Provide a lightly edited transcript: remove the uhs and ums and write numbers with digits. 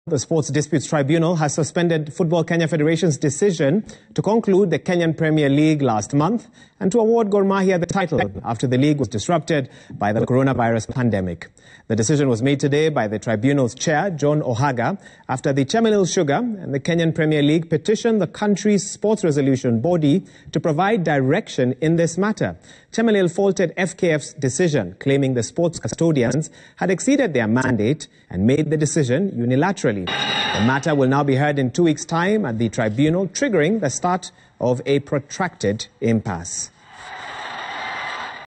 The Sports Disputes Tribunal has suspended Football Kenya Federation's decision to conclude the Kenyan Premier League last month and to award Gor Mahia the title after the league was disrupted by the coronavirus pandemic. The decision was made today by the tribunal's chair, John Ohaga, after the Chemelil Sugar and the Kenyan Premier League petitioned the country's sports resolution body to provide direction in this matter. Chemelil faulted FKF's decision, claiming the sports custodians had exceeded their mandate and made the decision unilaterally. The matter will now be heard in 2 weeks' time at the tribunal, triggering the start of a protracted impasse.